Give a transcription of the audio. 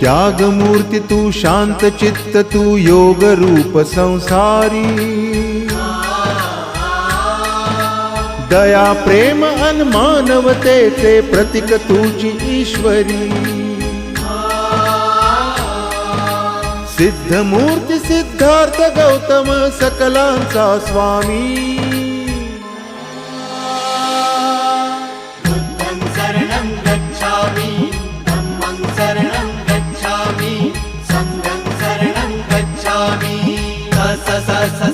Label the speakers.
Speaker 1: त्यागमूर्ती तू शांत चित्त तू योग रूप संसारी दया प्रेम अन मानवतेचे प्रतीक तुझी ईश्वरी सिद्धमूर्ती सिद्धार्थ गौतम सकलांचा स्वामी
Speaker 2: बुद्धं शरणं गच्छामि धम्मं शरणं गच्छामि संघं शरणं गच्छामि स स स स